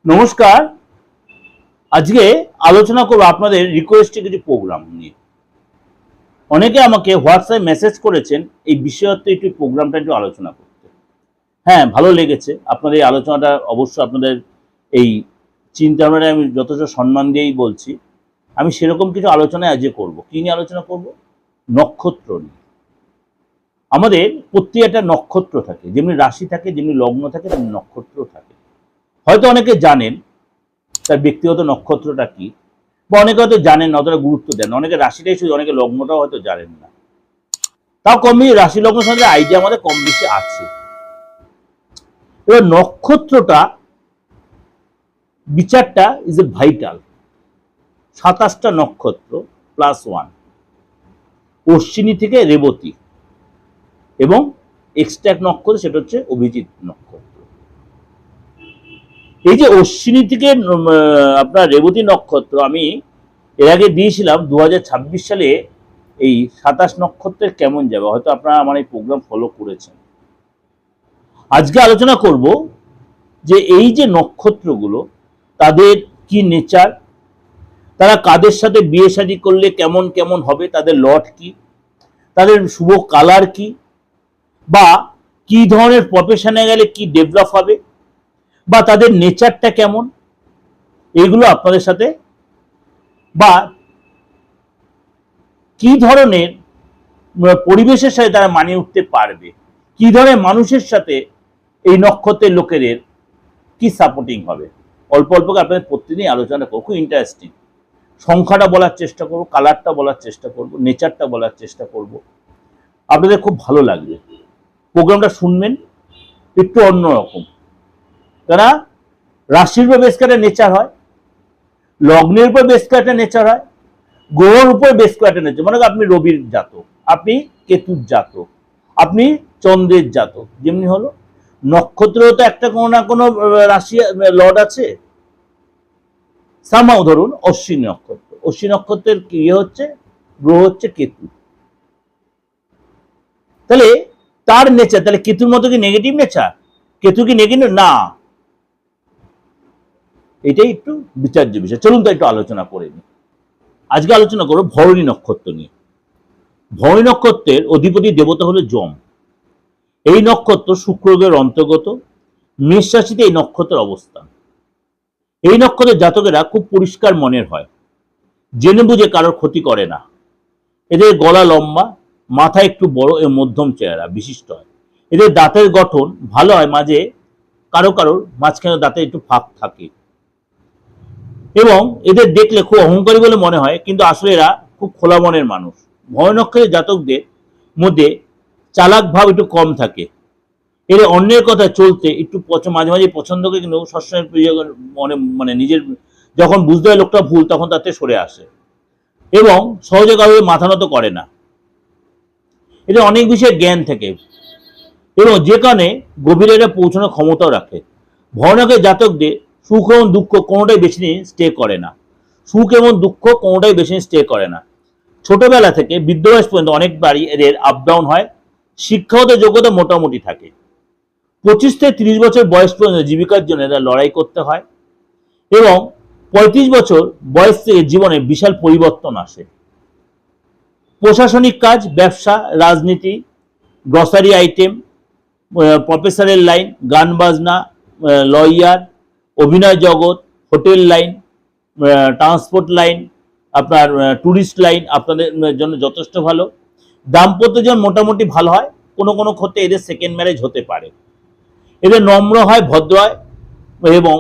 নমস্কার। আজকে আলোচনা করব আপনাদের রিকোয়েস্টে কিছু প্রোগ্রাম নিয়ে। অনেকে আমাকে হোয়াটসঅ্যাপে মেসেজ করেছেন এই বিষয়তে একটু প্রোগ্রামটা একটু আলোচনা করতে। হ্যাঁ, ভালো লেগেছে আপনাদের এই আলোচনাটা। অবশ্য আপনাদের এই চিন্তাভাবনায় আমি যথেষ্ট সম্মান দিয়েই বলছি। আমি সেরকম কিছু আলোচনায় আজকে করব। কী নিয়ে আলোচনা করব? নক্ষত্র নিয়ে। আমাদের প্রত্যেকটা নক্ষত্র থাকে, যেমনি রাশি থাকে, যেমনি লগ্ন থাকে, তেমনি নক্ষত্র থাকে। হয়তো অনেকে জানেন তার ব্যক্তিগত নক্ষত্রটা কি, বা অনেকে হয়তো জানেন না, অতটা গুরুত্ব দেন না। অনেকে রাশিটাই শুধু, অনেকে লগ্নটাও হয়তো জানেন না। তাও কম বেশি রাশি লগ্ন সঙ্গে আইডিয়া আমাদের কম বেশি আছে। এবার নক্ষত্রটা বিচারটা ইজ এ ভাইটাল। 27টা নক্ষত্র +1, অশ্বিনী থেকে রেবতী, এবং এক্সট্রা এক নক্ষত্র, সেটা হচ্ছে অভিজিৎ নক্ষত্র। এই যে অশ্বিনী থেকে আপনার রেবতী নক্ষত্র আমি এর আগে দিয়েছিলাম 2026 সালে এই 27 নক্ষত্রের কেমন যাবে। হয়তো আপনারা আমার এই প্রোগ্রাম ফলো করেছেন। আজকে আলোচনা করব যে এই যে নক্ষত্রগুলো, তাদের কি নেচার, তারা কাদের সাথে বিয়ে শাদী করলে কেমন কেমন হবে, তাদের লট কি, তাদের শুভ কালার কি, বা কি ধরনের প্রফেশনে গেলে কি ডেভেলপ হবে, বা তাদের নেচারটা কেমন, এগুলো আপনাদের সাথে, বা কি ধরনের পরিবেশের সাথে তারা মানিয়ে উঠতে পারবে, কি ধরনের মানুষের সাথে এই নক্ষত্রের লোকেদের কি সাপোর্টিং হবে, অল্প অল্প করে আপনাদের প্রতিদিনই আলোচনা করবো। খুব ইন্টারেস্টিং। সংখ্যাটা বলার চেষ্টা করবো, কালারটা বলার চেষ্টা করবো, নেচারটা বলার চেষ্টা করব। আপনাদের খুব ভালো লাগবে। প্রোগ্রামটা শুনবেন, একটু অন্যরকম। তারা রাশির উপর বেশ করে নেচার হয়, লগ্নের উপর বেশ করে একটা নেচার হয়, গ্রহর উপর বেশ করে একটা নেচার। মনে করেন আপনি রবির জাতক, আপনি কেতুর জাতক, আপনি চন্দ্রের জাতক। যেমনি হলো নক্ষত্রেও তো একটা কোনো না কোনো রাশি লর্ড আছে। সামাও ধরুন অশ্বিনী নক্ষত্র, অশ্বিনী নক্ষত্রের কি হচ্ছে, গ্রহ হচ্ছে কেতু। তাহলে তার নেচার, তাহলে কেতুর মতো কি নেগেটিভ নেচার? কেতু কি নেগেটিভ? না, এটাই একটু বিচার্য বিষয়। চলুন তো একটু আলোচনা করে নিই। আজকে আলোচনা করবো ভরণী নক্ষত্র নিয়ে। ভরণী নক্ষত্রের অধিপতি দেবতা হলো যম। এই নক্ষত্র শুক্র গ্রহের অন্তর্গত। মেষ রাশিতে এই নক্ষত্রের অবস্থান। এই নক্ষত্রের জাতকেরা খুব পরিষ্কার মনের হয়, জেনে বুঝে কারোর ক্ষতি করে না। এদের গলা লম্বা, মাথা একটু বড় এবং মধ্যম চেহারা বিশিষ্ট হয়। এদের দাঁতের গঠন ভালো হয়, মাঝে কারোর মাঝখানে দাঁতে একটু ফাঁক থাকে, এবং এদের দেখলে খুব অহংকারী বলে মনে হয়, কিন্তু আসলে এরা খুব খোলা মনের মানুষ। ভরণী নক্ষত্রের জাতকদের মধ্যে চালাক ভাব একটু কম থাকে। এর অন্যের কথা চলতে একটু মাঝে মাঝে পছন্দ করে, কিন্তু সবসময় মানে নিজের যখন বুঝতে হয় লোকটা ভুল, তখন তাতে সরে আসে, এবং সহজে কারোর মাথা নত করে না। এদের অনেক বিষয়ে জ্ঞান থাকে, এবং যে কারণে গভীরে পৌঁছানোর ক্ষমতাও রাখে। ভরণী নক্ষত্রের জাতকদের সুখ এবং দুঃখ কোনোটাই বেশি দিন স্টে করে না। সুখ এবং দুঃখ কোনোটাই বেশি দিন স্টে করে না। ছোটবেলা থেকে বৃদ্ধ বয়স পর্যন্ত অনেকবারই এদের আপ ডাউন হয়। শিক্ষাগত যোগ্যতা মোটামুটি থাকে। 25 থেকে 30 বছর বয়স পর্যন্ত জীবিকার জন্য এরা লড়াই করতে হয়, এবং 35 বছর বয়স থেকে জীবনে বিশাল পরিবর্তন আসে। প্রশাসনিক কাজ, ব্যবসা, রাজনীতি, গ্রসারি আইটেম, প্রফেসরের লাইন, গান বাজনা, লয়ার, অভিনয় জগৎ, হোটেল লাইন, ট্রান্সপোর্ট লাইন, আপনার ট্যুরিস্ট লাইন আপনাদের জন্য যথেষ্ট ভালো। দাম্পত্য জীবন মোটামুটি ভালো হয়। কোনো কোনো ক্ষেত্রে এদের সেকেন্ড ম্যারেজ হতে পারে। এদের নম্র হয়, ভদ্র হয়, এবং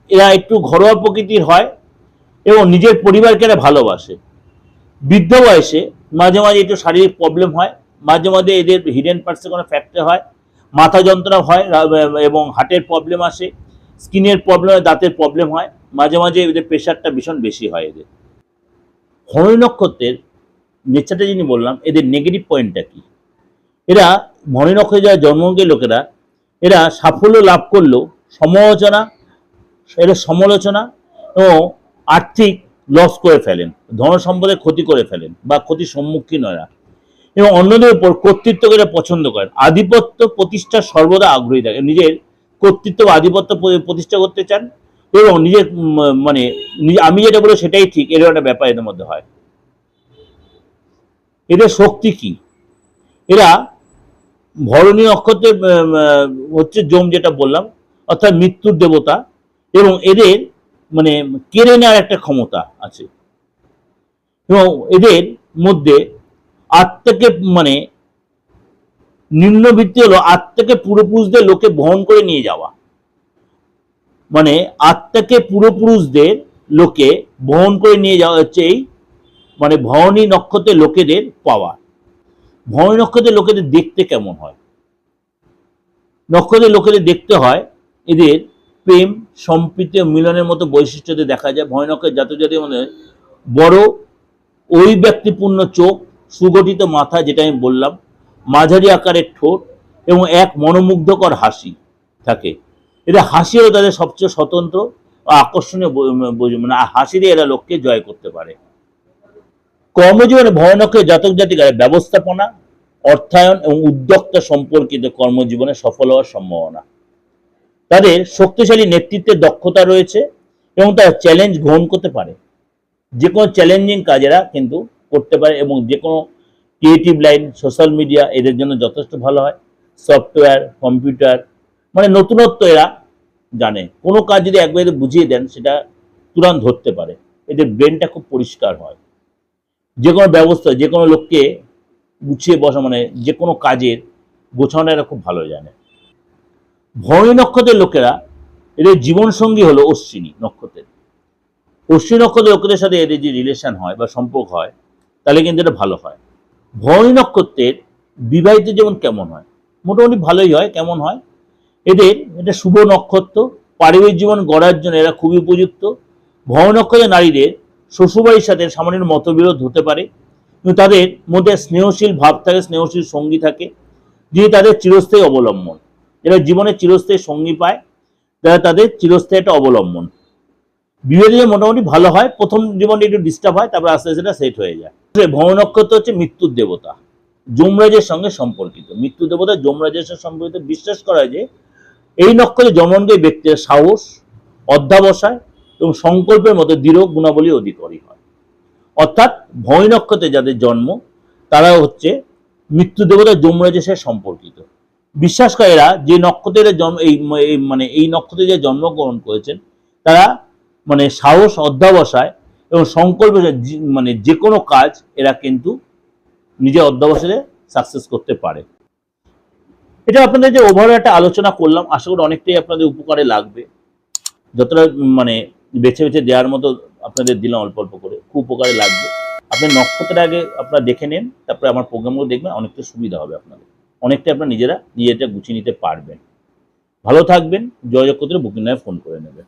এরা একটু ঘরোয়া প্রকৃতির হয়, এবং নিজের পরিবারকে এরা ভালোবাসে। বৃদ্ধ বয়সে মাঝে মাঝে একটু শারীরিক প্রবলেম হয়, মাঝে মাঝে এদের হিডেন পার্টসে কোনো ফ্র্যাকচার হয়, মাথা যন্ত্রণা হয়, এবং হার্টের প্রবলেম আসে, স্কিনের প্রবলেম, দাঁতের প্রবলেম হয়, মাঝে মাঝে এদের প্রেশারটা ভীষণ বেশি হয় এদের। ভরণী নক্ষত্রের নেচারটা যিনি বললাম, এদের নেগেটিভ পয়েন্টটা কি? এরা ভরণী নক্ষত্রে যারা জন্মগ্রহী লোকেরা, এরা সাফল্য লাভ করলেও সমালোচনা ও আর্থিক লস করে ফেলেন, ধন সম্পদের ক্ষতি করে ফেলেন, বা ক্ষতির সম্মুখীন এরা, এবং অন্যদের উপর কর্তৃত্ব করে পছন্দ করেন। আধিপত্য প্রতিষ্ঠা সর্বদা আগ্রহী থাকে, নিজের কর্তৃত্ব বা আধিপত্য প্রতিষ্ঠা করতে চান, এবং নিজের মানে আমি যেটা বলে সেটাই ঠিক, এরকম একটা ব্যাপার এদের মধ্যে হয়। এদের শক্তি কি? এরা ভরণী নক্ষত্রের হচ্ছে যম, যেটা বললাম, অর্থাৎ মৃত্যুর দেবতা, এবং এদের মানে কেড়ে নেওয়ার একটা ক্ষমতা আছে, এবং এদের মধ্যে আত্মাকে মানে নিম্নভিত্তি হলো আত্মাকে পূর্বপুরুষদের লোকে বহন করে নিয়ে যাওয়া, মানে আত্মাকে পূর্বপুরুষদের লোকে বহন করে নিয়ে যাওয়া হচ্ছে এই মানে ভরণী নক্ষত্রের লোকেদের পাওয়া। ভরণী নক্ষত্রের লোকেদের দেখতে কেমন হয়? নক্ষত্রের লোকেদের দেখতে হয় এদের প্রেম, সম্প্রীতি ও মিলনের মতো বৈশিষ্ট্যতে দেখা যায়। ভরণী নক্ষত্রের জাতক জাতির মধ্যে বড় ওই ব্যক্তিপূর্ণ চোখ, সুগঠিত মাথা, যেটা আমি বললাম, মাঝারি আকারের ঠোঁট এবং এক মনোমুগ্ধকর হাসি থাকে। এদের হাসি হলো তাদের সবচেয়ে স্বতন্ত্র ও আকর্ষণীয় মানে হাসি দিয়ে এরা লোককে জয় করতে পারে। কর্মজীবনে ভরণী নক্ষত্রের জাতক জাতিকারা ব্যবস্থাপনা, অর্থায়ন এবং উদ্যোক্তা সম্পর্কিত কর্মজীবনে সফল হওয়ার সম্ভাবনা। তাদের শক্তিশালী নেতৃত্বের দক্ষতা রয়েছে এবং তারা চ্যালেঞ্জ গ্রহণ করতে পারে। যে কোনো চ্যালেঞ্জিং কাজ এরা কিন্তু করতে পারে, এবং যে কোনো ক্রিয়েটিভ লাইন, সোশ্যাল মিডিয়া এদের জন্য যথেষ্ট ভালো হয়। সফটওয়্যার, কম্পিউটার, মানে নতুনত্ব এরা জানে। কোনো কাজ যদি একবার বুঝিয়ে দেন সেটা তুরন্ত ধরতে পারে। এদের ব্রেনটা খুব পরিষ্কার হয়। যে কোনো ব্যবস্থা, যে কোনো লোককে গুছিয়ে বসা, মানে যে কোনো কাজের গোছানো এরা খুব ভালো জানে। ভরণী নক্ষত্রের লোকেরা, এদের জীবনসঙ্গী হলো অশ্বিনী নক্ষত্রের। অশ্বিনী নক্ষত্রের লোকেদের সাথে এদের যে রিলেশন হয় বা সম্পর্ক হয়, তাহলে কিন্তু এটা ভালো হয়। ভরণী নক্ষত্রের বিবাহিত জীবন কেমন হয়? মোটামুটি ভালোই হয়। কেমন হয়? এদের এটা শুভ নক্ষত্র, পারিবারিক জীবন গড়ার জন্য এরা খুবই উপযুক্ত। ভরণী নক্ষত্রের নারীদের শ্বশুরবাড়ির সাথে সামান্য মতবিরোধ হতে পারে, কিন্তু তাদের মধ্যে স্নেহশীল ভাব থাকে, স্নেহশীল সঙ্গী থাকে, যিনি তাদের চিরস্থায়ী অবলম্বন। এরা জীবনে চিরস্থায়ী সঙ্গী পায়, যারা তাদের চিরস্থায়ী একটা অবলম্বন। বিবাহিত জীবন মোটামুটি ভালো হয়। প্রথম জীবনটা একটু ডিস্টার্ব হয়, তারপর আস্তে আস্তে সেটা সেট হয়ে যায়। ভরণী নক্ষত্র হচ্ছে মৃত্যুর দেবতা, যমরাজের সঙ্গে সম্পর্কিত। মৃত্যু দেবতা যমরাজের সঙ্গে সম্পর্কিত। বিশ্বাস করা হয় যে এই নক্ষত্রে জন্মগ্রহণকারী ব্যক্তিরা সাহস, অধ্যবসায় এবং সংকল্পের মতো দৃঢ় গুণাবলী অধিকারী হয়। অর্থাৎ ভরণী নক্ষত্রে যাদের জন্ম, তারা হচ্ছে মৃত্যু দেবতা যমরাজের সাথে সম্পর্কিত। বিশ্বাস করে এরা যে নক্ষত্রের জন্ম মানে এই নক্ষত্রে যে জন্মগ্রহণ করেছেন, তারা মানে সাহস, অধ্যবসায় এবং সংকল্প, মানে যে কোনো কাজ এরা কিন্তু নিজের অধ্যবসায়ে সাকসেস করতে পারে। এটা আপনাদের যে ওভারঅল একটা আলোচনা করলাম, আশা করি অনেকটাই আপনাদের উপকারে লাগবে। যতটা মানে বেছে বেছে দেওয়ার মতো আপনাদের দিলাম অল্প অল্প করে, খুব উপকারে লাগবে। আপনি নক্ষত্রের আগে আপনারা দেখে নেন, তারপরে আমার প্রোগ্রামগুলো দেখবেন, অনেকটা সুবিধা হবে আপনাদের। অনেকটা আপনারা নিজেরা গুছিয়ে নিতে পারবেন। ভালো থাকবেন। যোগাযোগ করতে বুকিং নামে ফোন করে নেবেন।